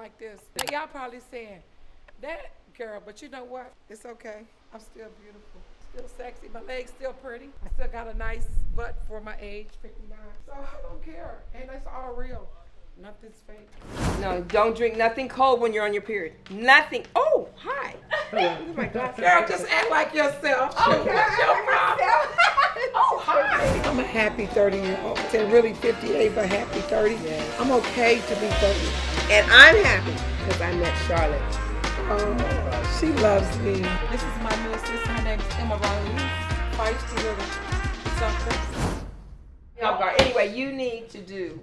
like this. Now, y'all probably saying, that girl, but you know what? It's okay. I'm still beautiful, still sexy. My legs still pretty. I still got a nice butt for my age, 59. So I don't care. And that's all real. Nothing's fake. No, don't drink nothing cold when you're on your period. Nothing. Oh, hi. Oh my God. Girl, just act like yourself. Oh, What's your problem? Oh, hi. I'm a happy 30-year-old. Really 58, but happy 30. Yes. I'm okay to be 30. And I'm happy because I met Charlotte. Oh, she loves me. This is my new assistant. Her name's Emma Riley. Feisty little something. Anyway, you need to do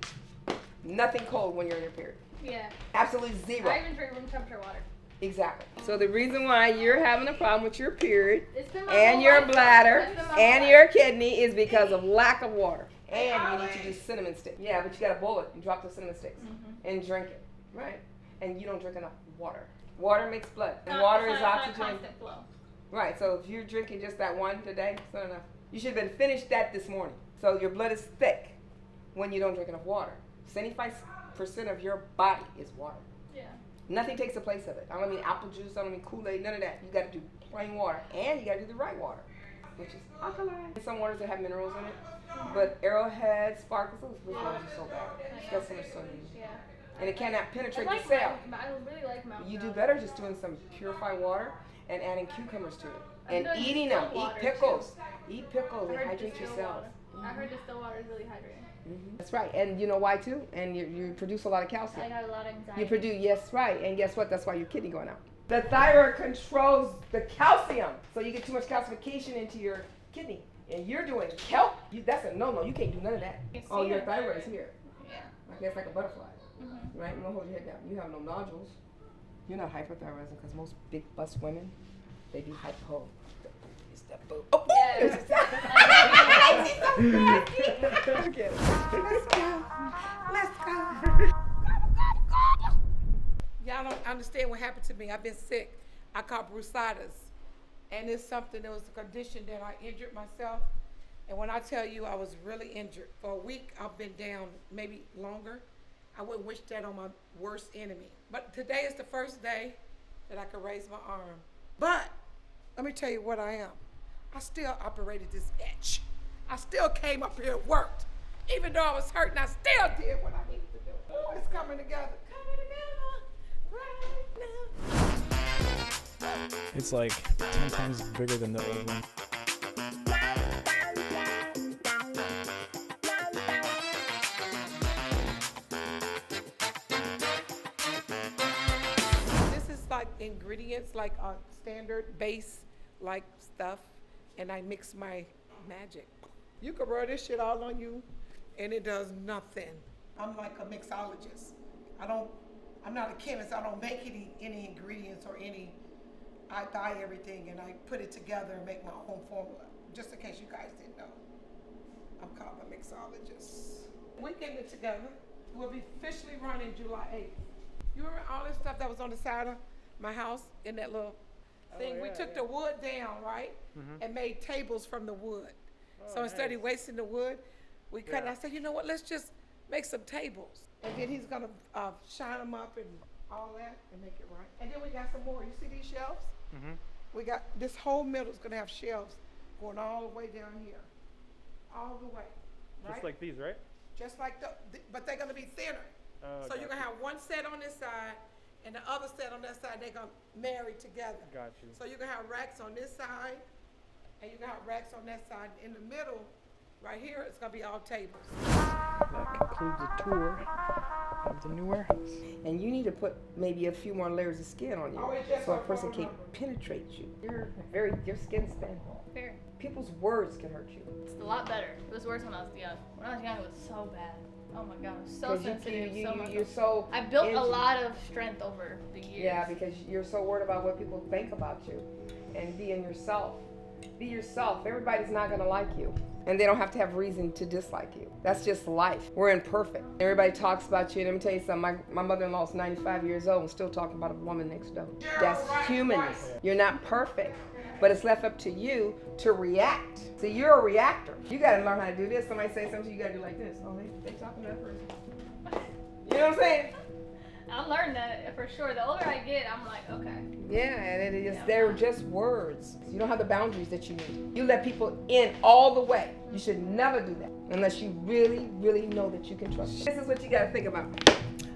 nothing cold when you're in your period. Yeah. Absolutely zero. I even drink room temperature water. Exactly. So the reason why you're having a problem with your period It's been my and whole your life, though. bladder It's been my and whole your life. kidney is because of lack of water. And you need to do cinnamon sticks. Yeah, but you got to boil it. You drop the cinnamon sticks and drink it. Right. And you don't drink enough water. Water makes blood. And water is It's not a oxygen. constant flow. Right. So if you're drinking just that one today, it's not enough. You should have been finished that this morning. So your blood is thick when you don't drink enough water. 75% of your body is water. Yeah. Nothing takes the place of it. I don't mean apple juice, I don't mean Kool-Aid, none of that. You got to do plain water, and you got to do the right water, which is alkaline. Some waters that have minerals in it, but Arrowhead, Sparkles, those waters are so bad. That's so much sodium. Yeah. And it cannot penetrate I like the cell. I really like Mountain You do Dew. better just doing some purified water and adding cucumbers to it. I'm And doing eating them. distilled Eat water, pickles. Eat pickles I and heard hydrate distilled yourself. water. I heard distilled water is really hydrating. That's right. And you know why too? And you produce a lot of I calcium. got a lot of anxiety. You produce, yes, right. And guess what? That's why your kidney going out. The thyroid controls the calcium. So you get too much calcification into your kidney. And you're doing kelp. That's a no-no. You can't do none of that. You can Oh, see your your thyroid is thyroid. here. Yeah. Okay, it's like a butterfly. Mm-hmm. Right? You don't hold your head down. You have no nodules. You're not hypothyroidism because most big bust women, they be hypo. It's that boob. Oh, Yes. Okay. Let's go. Y'all don't understand what happened to me. I've been sick. I caught brucitis. And it's something that was a condition that I injured myself. And when I tell you I was really injured, for a week I've been down, maybe longer. I wouldn't wish that on my worst enemy. But today is the first day that I could raise my arm. But let me tell you what I am. I still operated this bitch. I still came up here and worked. Even though I was hurting, I still did what I needed to do. Oh, it's coming together. Coming together right now. It's like 10 times bigger than the old one. This is like ingredients, like standard base like stuff, and I mix my magic. You can rub this shit all on you, and it does nothing. I'm like a mixologist. I'm not a chemist. I don't make any ingredients or any. I buy everything and I put it together and make my own formula. Just in case you guys didn't know, I'm called a mixologist. We getting it together. We'll be officially running July 8th. You remember all this stuff that was on the side of my house in that little thing? We took the wood down, right? And made tables from the wood. So instead of wasting the wood, we cut it. I said, you know what, let's just make some tables. And then he's gonna shine them up and all that and make it right. And then we got some more. You see these shelves? We got, this whole middle's gonna have shelves going all the way down here. All the way, right? Just like these, right? Just like but they're gonna be thinner. Oh, So you're gonna have one set on this side and the other set on that side, they're gonna marry together. Got you. So you're gonna have racks on this side and you're gonna have racks on that side. In the middle, right here, it's gonna be all tables. That concludes the tour of the new warehouse. And you need to put maybe a few more layers of skin on you Oh, it's just so a like person photo can number. penetrate you. Your skin's thin. Very. People's words can hurt you. It's a lot better. It was worse when I was young. When I was young, it was so bad. Oh my god, I was so 'Cause sensitive. so much. you're so. I built a into- lot of strength over the years. Yeah, because you're so worried about what people think about you, and being yourself. Be yourself. Everybody's not gonna like you, and they don't have to have reason to dislike you. That's just life. We're imperfect. Everybody talks about you. And let me tell you something. My mother-in-law is 95 years old and still talking about a woman next door. That's humanness. You're not perfect, but it's left up to you to react. See, you're a reactor. You gotta learn how to do this. Somebody say something, you gotta do like this. Oh, they talking to that person. You know what I'm saying? I learned that for sure. The older I get, I'm like, okay. Yeah, and it is, they're just words. You don't have the boundaries that you need. You let people in all the way. You should never do that unless you really, really know that you can trust them. This is what you gotta think about.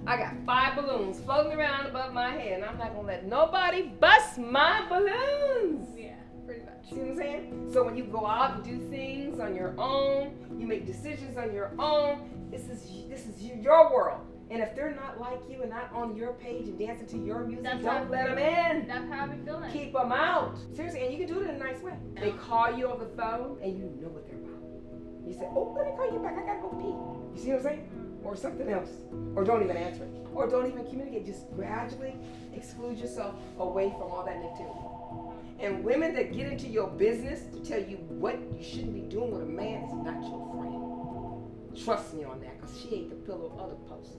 I got 5 balloons floating around above my head, and I'm not gonna let nobody bust my balloons. Yeah, pretty much. See what I'm saying? So when you go out and do things on your own, you make decisions on your own. This is your world. And if they're not like you and not on your page and dancing to your music, don't let them in. That's how I be feeling. Keep them out. Seriously, and you can do it in a nice way. They call you on the phone and you know what they're about. You say, oh, let me call you back. I gotta go pee. You see what I'm saying? Or something else. Or don't even answer it. Or don't even communicate. Just gradually exclude yourself away from all that negativity. And women that get into your business to tell you what you shouldn't be doing with a man is not your friend. Trust me on that, because she ain't the pillow of the post.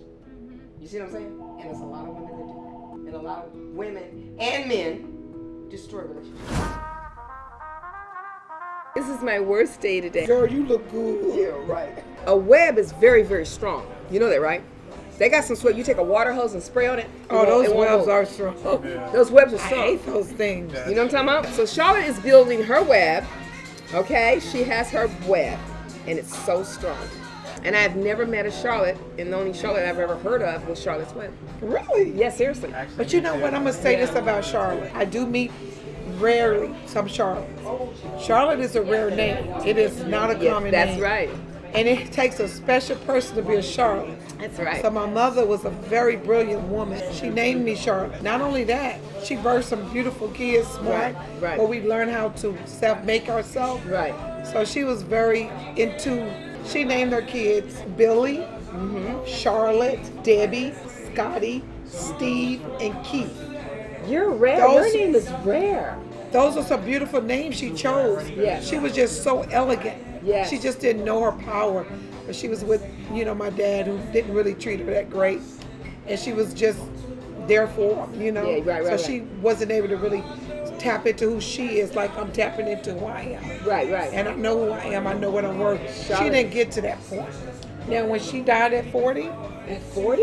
You see what I'm saying? And there's a lot of women that do that. And a lot of women and men destroy relationships. This is my worst day today. Girl, you look good. Yeah, right. A web is very, very strong. You know that, right? They got some sweat. You take a water hose and spray on it. Oh, those webs are strong. Those webs are I strong. hate those things. You know what I'm talking about? So Charlotte is building her web. Okay? She has her web. And it's so strong. And I've never met a Charlotte, and the only Charlotte I've ever heard of was Charlotte's Web. Really? Yeah, seriously. But you know what? I'm going to say this about Charlotte. I do meet rarely some Charlottes. Charlotte is a rare name. It is not a common That's name. right. And it takes a special person to be a Charlotte. That's right. So my mother was a very brilliant woman. She named me Charlotte. Not only that, she birthed some beautiful kids, smart, right. where we learn how to self-make ourselves. Right. So she was very into, she named her kids Billy, Charlotte, Debbie, Scotty, Steve, and Keith. You're rare. Those- Your name is rare. Those are some beautiful names she chose. Yeah. She was just so elegant. Yeah. She just didn't know her power. But she was with, my dad, who didn't really treat her that great. And she was just there for him, Yeah, right, So right. she wasn't able to really tap into who she is like I'm tapping into who I am. Right, right. And I know who I am. I know what I'm worth. She Charlotte. didn't get to that point. Now, when she died at 40 At 40?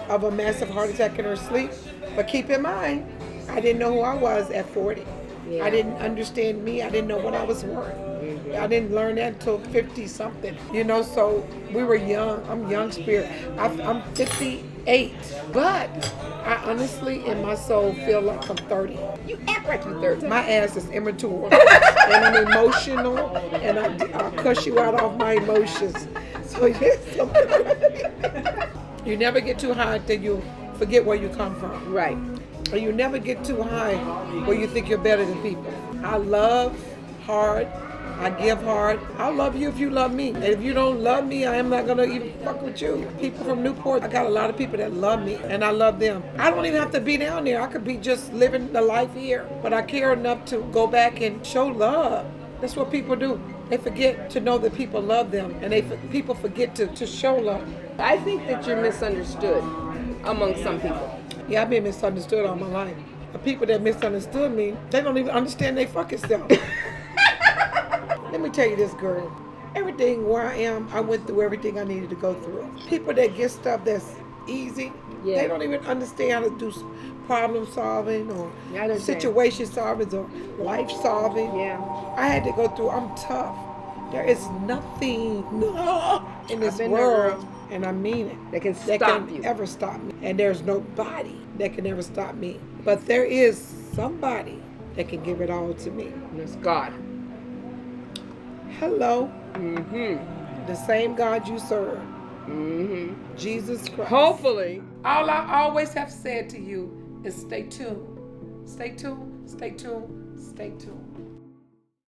of a massive heart attack in her sleep, but keep in mind, I didn't know who I was at 40. Yeah. I didn't understand me. I didn't know what I was worth. I didn't learn that until 50 something. So we were young. I'm young spirit. I'm 58, but I honestly, in my soul, feel like I'm 30. You act like you're 30. My ass is immature, and I'm emotional, and I'll cuss you out off my emotions. So yes, you never get too high until you forget where you come from. Right. Or you never get too high where you think you're better than people. I love hard. I give hard. I'll love you if you love me. And if you don't love me, I am not going to even fuck with you. People from Newport, I got a lot of people that love me, and I love them. I don't even have to be down there. I could be just living the life here. But I care enough to go back and show love. That's what people do. They forget to know that people love them, and people forget to show love. I think that you're misunderstood among some people. Yeah, I've been misunderstood all my life. The people that misunderstood me, they don't even understand they fucking self. Let me tell you this, girl. Everything where I am, I went through everything I needed to go through. People that get stuff that's easy, Yeah. they don't even understand how to do problem solving or Yeah, I understand. situation solving or life solving. Yeah. I had to go through, I'm tough. There is nothing in this been there, world, girl. and I mean it, That can that stop can you. ever stop me. And there's nobody that can ever stop me. But there is somebody that can give it all to me. And it's God. Hello, Mm-hmm. the same God you serve, Mm-hmm. Jesus Christ. Hopefully. All I always have said to you is stay tuned. Stay tuned, stay tuned, stay tuned.